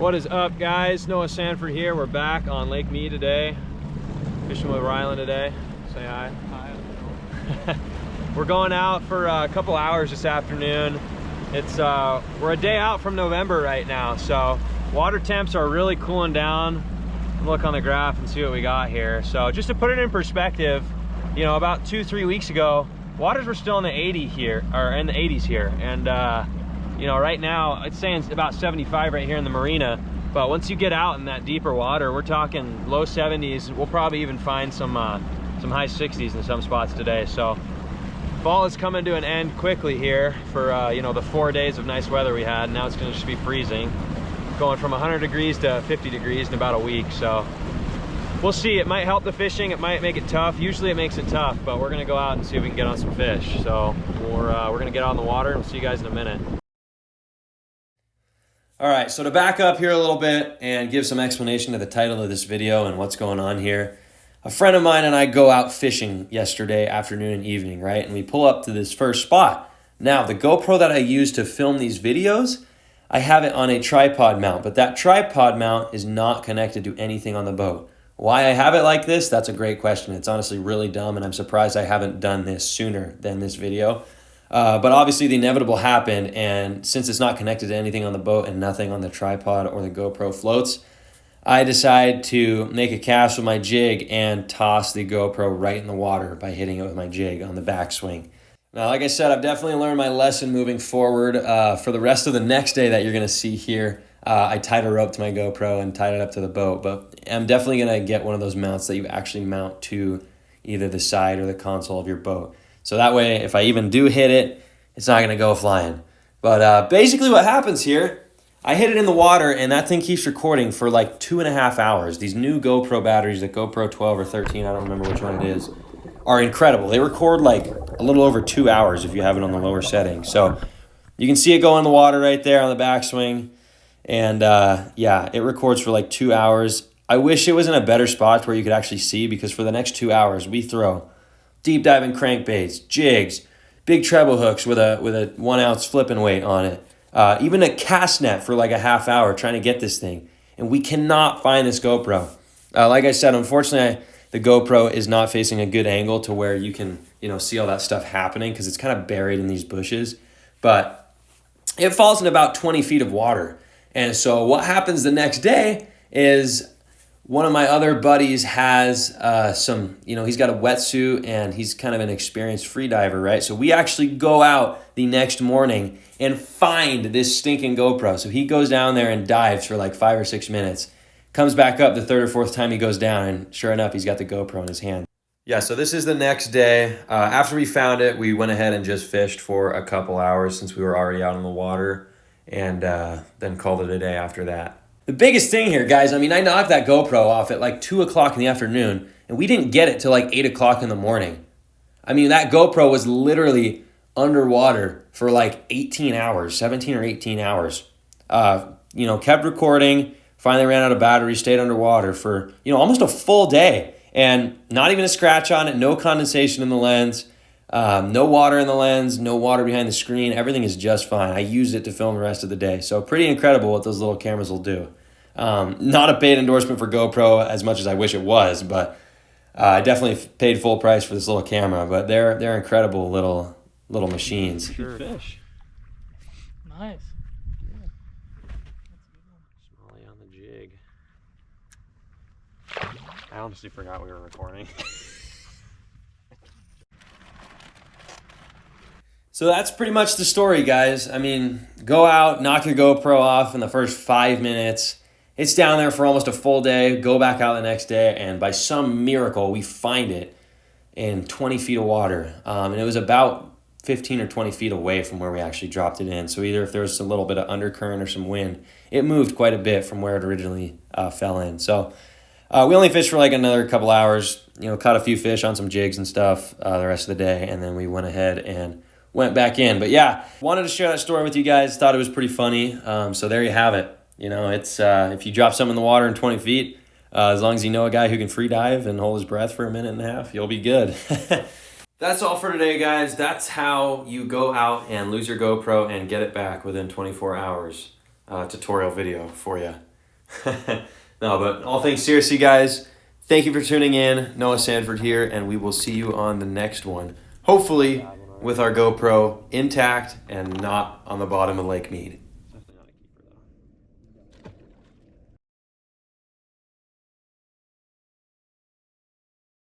What is up, guys? Noah Sanford here. We're back on Lake Mead today, fishing with Rylan today. Say hi. Hi. We're going out for a couple hours this afternoon. It's we're a day out from November right now, so water temps are really cooling down. Look on the graph and see what we got here. So just to put it in perspective, you know, about 2-3 weeks ago, waters were still in the 80s here, and you know, right now it's saying about 75 right here in the marina. But once you get out in that deeper water, we're talking low 70s. We'll probably even find some high 60s in some spots today. So fall is coming to an end quickly here for you know, the 4 days of nice weather we had. Now it's going to just be freezing, going from 100 degrees to 50 degrees in about a week. So we'll see. It might help the fishing, it might make it tough. Usually it makes it tough, but we're going to go out and see if we can get on some fish. So we're going to get out in the water, and we'll see you guys in a minute. All right, so to back up here a little bit and give some explanation to the title of this video and what's going on here, a friend of mine and I go out fishing yesterday afternoon and evening, right? And we pull up to this first spot. Now, the GoPro that I use to film these videos, I have it on a tripod mount, but that tripod mount is not connected to anything on the boat. Why I have it like this, that's a great question. It's honestly really dumb, and I'm surprised I haven't done this sooner than this video. But obviously the inevitable happened, and since it's not connected to anything on the boat and nothing on the tripod or the GoPro floats, I decide to make a cast with my jig and toss the GoPro right in the water by hitting it with my jig on the backswing. Now, like I said, I've definitely learned my lesson moving forward. For the rest of the next day that you're going to see here, I tied a rope to my GoPro and tied it up to the boat, but I'm definitely going to get one of those mounts that you actually mount to either the side or the console of your boat. So that way, if I even do hit it, it's not going to go flying. But basically what happens here, I hit it in the water, and that thing keeps recording for like 2.5 hours. These new GoPro batteries, the GoPro 12 or 13, I don't remember which one it is, are incredible. They record like a little over 2 hours if you have it on the lower setting. So you can see it go in the water right there on the backswing. And yeah, it records for like 2 hours. I wish it was in a better spot where you could actually see, because for the next 2 hours, we throw deep diving crankbaits, jigs, big treble hooks with a 1 ounce flipping weight on it, even a cast net for like a half hour trying to get this thing. And we cannot find this GoPro. Like I said, unfortunately, the GoPro is not facing a good angle to where you can, you know, see all that stuff happening, because it's kind of buried in these bushes. But it falls in about 20 feet of water. And so what happens the next day is one of my other buddies has some, you know, he's got a wetsuit and he's kind of an experienced free diver, right? So we actually go out the next morning and find this stinking GoPro. So he goes down there and dives for like 5 or 6 minutes, comes back up the third or fourth time he goes down, and sure enough, he's got the GoPro in his hand. Yeah, so this is the next day. After we found it, we went ahead and just fished for a couple hours since we were already out in the water, and then called it a day after that. The biggest thing here, guys, I mean, I knocked that GoPro off at like 2 o'clock in the afternoon, and we didn't get it till like 8 o'clock in the morning. I mean, that GoPro was literally underwater for like 18 hours, 17 or 18 hours. You know, kept recording, finally ran out of battery, stayed underwater for, you know, almost a full day, and not even a scratch on it, no condensation in the lens, no water in the lens, no water behind the screen. Everything is just fine. I used it to film the rest of the day. So pretty incredible what those little cameras will do. Not a paid endorsement for GoPro as much as I wish it was, but I definitely paid full price for this little camera. But they're incredible little machines. Sure. Fish. Nice. Yeah. Smalley on the jig. I honestly forgot we were recording. So that's pretty much the story, guys. I mean, go out, knock your GoPro off in the first 5 minutes. It's down there for almost a full day. Go back out the next day, and by some miracle, we find it in 20 feet of water. And it was about 15 or 20 feet away from where we actually dropped it in. So either if there was a little bit of undercurrent or some wind, it moved quite a bit from where it originally fell in. So we only fished for like another couple hours, you know, caught a few fish on some jigs and stuff the rest of the day, and then we went ahead and went back in. But yeah, wanted to share that story with you guys. Thought it was pretty funny. So there you have it. You know, it's if you drop something in the water in 20 feet, as long as you know a guy who can free dive and hold his breath for a minute and a half, you'll be good. That's all for today, guys. That's how you go out and lose your GoPro and get it back within 24 hours. Tutorial video for you. No, but all things seriously, guys, thank you for tuning in. Noah Sanford here, and we will see you on the next one. Hopefully with our GoPro intact and not on the bottom of Lake Mead.